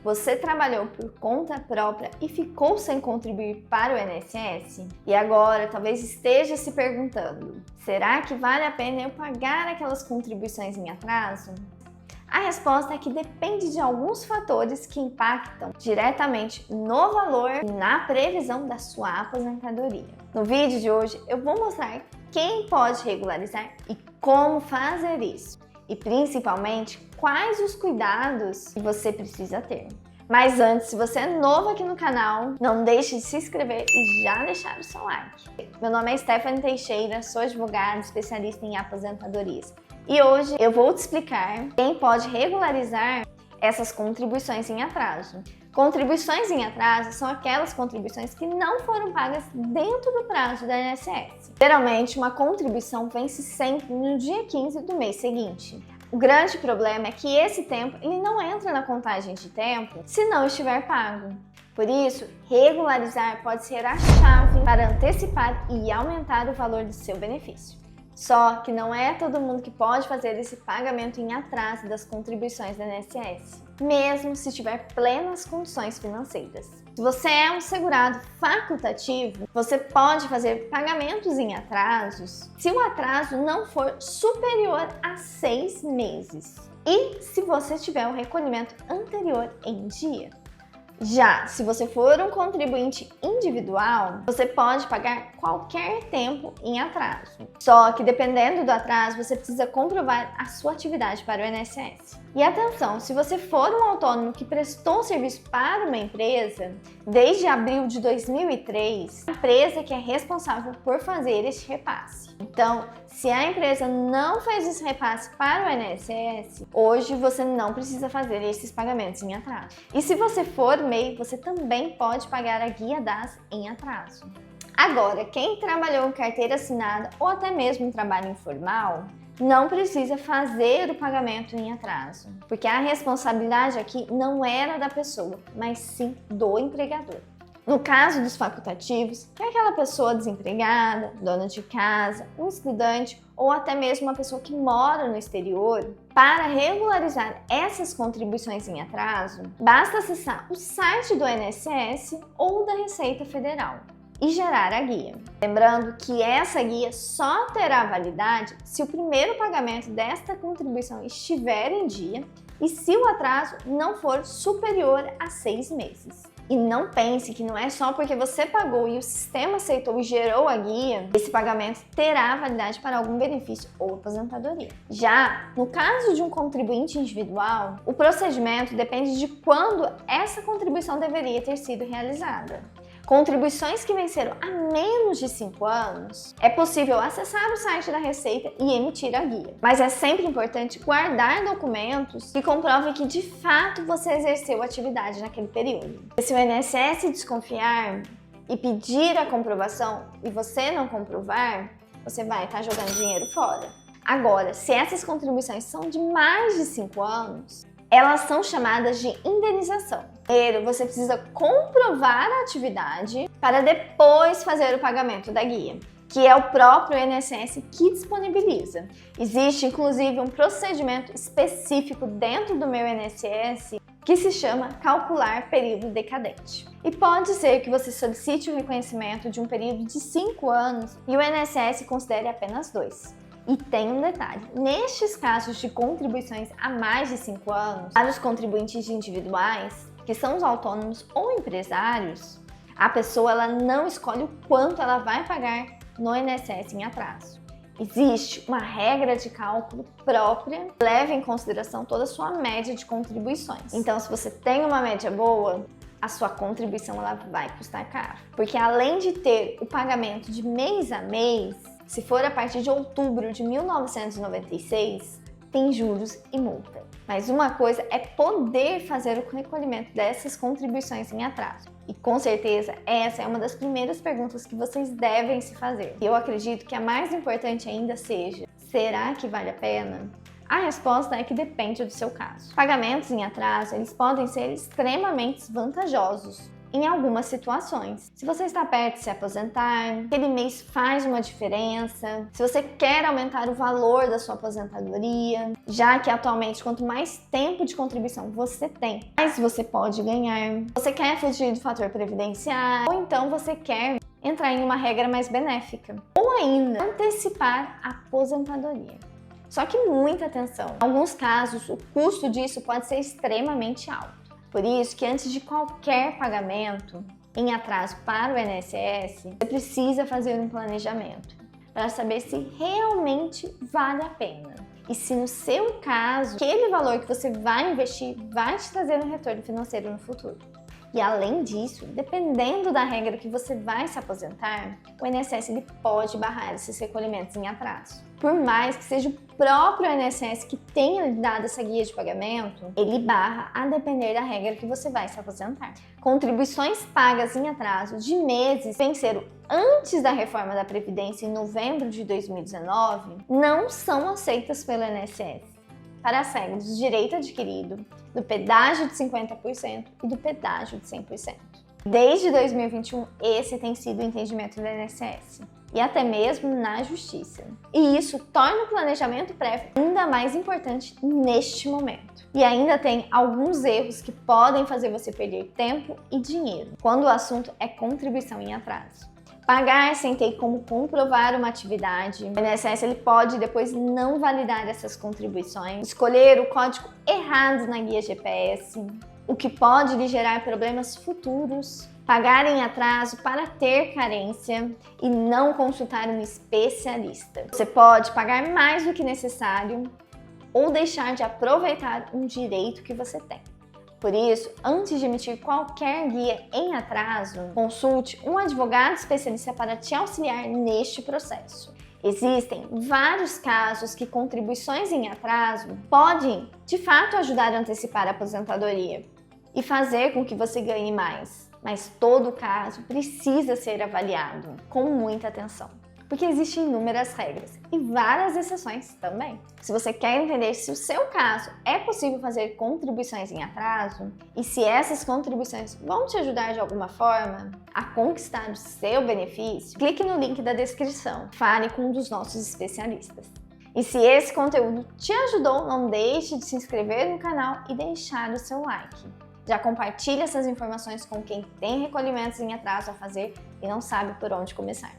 Você trabalhou por conta própria e ficou sem contribuir para o INSS? E agora talvez esteja se perguntando: será que vale a pena eu pagar aquelas contribuições em atraso? A resposta é que depende de alguns fatores que impactam diretamente no valor e na previsão da sua aposentadoria. No vídeo de hoje eu vou mostrar quem pode regularizar e como fazer isso, e principalmente quais os cuidados que você precisa ter. Mas antes, se você é novo aqui no canal, não deixe de se inscrever e já deixar o seu like. Meu nome é Stephanie Teixeira, sou advogada especialista em aposentadorias. E hoje eu vou te explicar quem pode regularizar essas contribuições em atraso. Contribuições em atraso são aquelas contribuições que não foram pagas dentro do prazo da INSS. Geralmente, uma contribuição vence sempre no dia 15 do mês seguinte. O grande problema é que esse tempo ele não entra na contagem de tempo se não estiver pago. Por isso, regularizar pode ser a chave para antecipar e aumentar o valor do seu benefício. Só que não é todo mundo que pode fazer esse pagamento em atraso das contribuições da INSS, mesmo se tiver plenas condições financeiras. Se você é um segurado facultativo, você pode fazer pagamentos em atrasos se o atraso não for superior a 6 meses e se você tiver o recolhimento anterior em dia. Já se você for um contribuinte individual, você pode pagar qualquer tempo em atraso. Só que dependendo do atraso, você precisa comprovar a sua atividade para o INSS. E atenção, se você for um autônomo que prestou serviço para uma empresa desde abril de 2003, a empresa que é responsável por fazer este repasse. Então, se a empresa não fez esse repasse para o INSS, hoje você não precisa fazer esses pagamentos em atraso. E se você for MEI, você também pode pagar a Guia DAS em atraso. Agora, quem trabalhou em carteira assinada ou até mesmo em trabalho informal, não precisa fazer o pagamento em atraso, porque a responsabilidade aqui não era da pessoa, mas sim do empregador. No caso dos facultativos, que é aquela pessoa desempregada, dona de casa, um estudante ou até mesmo uma pessoa que mora no exterior, para regularizar essas contribuições em atraso, basta acessar o site do INSS ou da Receita Federal e gerar a guia. Lembrando que essa guia só terá validade se o primeiro pagamento desta contribuição estiver em dia e se o atraso não for superior a 6 meses. E não pense que não é só porque você pagou e o sistema aceitou e gerou a guia, esse pagamento terá validade para algum benefício ou aposentadoria. Já no caso de um contribuinte individual, o procedimento depende de quando essa contribuição deveria ter sido realizada. Contribuições que venceram há menos de 5 anos, é possível acessar o site da Receita e emitir a guia. Mas é sempre importante guardar documentos que comprovem que de fato você exerceu atividade naquele período. Se o INSS desconfiar e pedir a comprovação e você não comprovar, você vai estar jogando dinheiro fora. Agora, se essas contribuições são de mais de 5 anos, elas são chamadas de indenização. Primeiro, você precisa comprovar a atividade para depois fazer o pagamento da guia, que é o próprio INSS que disponibiliza. Existe, inclusive, um procedimento específico dentro do meu INSS que se chama calcular período decadente. E pode ser que você solicite o reconhecimento de um período de 5 anos e o INSS considere apenas 2. E tem um detalhe, nestes casos de contribuições há mais de 5 anos, para os contribuintes individuais, que são os autônomos ou empresários, a pessoa ela não escolhe o quanto ela vai pagar no INSS em atraso. Existe uma regra de cálculo própria que leva em consideração toda a sua média de contribuições. Então, se você tem uma média boa, a sua contribuição ela vai custar caro. Porque além de ter o pagamento de mês a mês, se for a partir de outubro de 1996, tem juros e multa. Mas uma coisa é poder fazer o recolhimento dessas contribuições em atraso. E com certeza essa é uma das primeiras perguntas que vocês devem se fazer. E eu acredito que a mais importante ainda seja: será que vale a pena? A resposta é que depende do seu caso. Pagamentos em atraso, eles podem ser extremamente vantajosos, em algumas situações. Se você está perto de se aposentar, aquele mês faz uma diferença, se você quer aumentar o valor da sua aposentadoria, já que atualmente quanto mais tempo de contribuição você tem, mais você pode ganhar. Você quer fugir do fator previdenciário, ou então você quer entrar em uma regra mais benéfica, ou ainda antecipar a aposentadoria. Só que muita atenção, em alguns casos o custo disso pode ser extremamente alto. Por isso que antes de qualquer pagamento em atraso para o INSS, você precisa fazer um planejamento para saber se realmente vale a pena. E se no seu caso, aquele valor que você vai investir vai te trazer um retorno financeiro no futuro. E além disso, dependendo da regra que você vai se aposentar, o INSS ele pode barrar esses recolhimentos em atraso. Por mais que seja o próprio INSS que tenha lhe dado essa guia de pagamento, ele barra a depender da regra que você vai se aposentar. Contribuições pagas em atraso de meses que venceram antes da reforma da Previdência em novembro de 2019 não são aceitas pelo INSS para as regras do direito adquirido, do pedágio de 50% e do pedágio de 100%. Desde 2021, esse tem sido o entendimento do INSS e até mesmo na Justiça. E isso torna o planejamento prévio ainda mais importante neste momento. E ainda tem alguns erros que podem fazer você perder tempo e dinheiro quando o assunto é contribuição em atraso. Pagar sem ter como comprovar uma atividade. O INSS ele pode depois não validar essas contribuições, escolher o código errado na guia GPS, o que pode lhe gerar problemas futuros. Pagar em atraso para ter carência e não consultar um especialista. Você pode pagar mais do que necessário ou deixar de aproveitar um direito que você tem. Por isso, antes de emitir qualquer guia em atraso, consulte um advogado especialista para te auxiliar neste processo. Existem vários casos que contribuições em atraso podem, de fato, ajudar a antecipar a aposentadoria e fazer com que você ganhe mais. Mas todo caso precisa ser avaliado com muita atenção, porque existem inúmeras regras e várias exceções também. Se você quer entender se o seu caso é possível fazer contribuições em atraso e se essas contribuições vão te ajudar de alguma forma a conquistar o seu benefício, clique no link da descrição, fale com um dos nossos especialistas. E se esse conteúdo te ajudou, não deixe de se inscrever no canal e deixar o seu like. Já compartilhe essas informações com quem tem recolhimentos em atraso a fazer e não sabe por onde começar.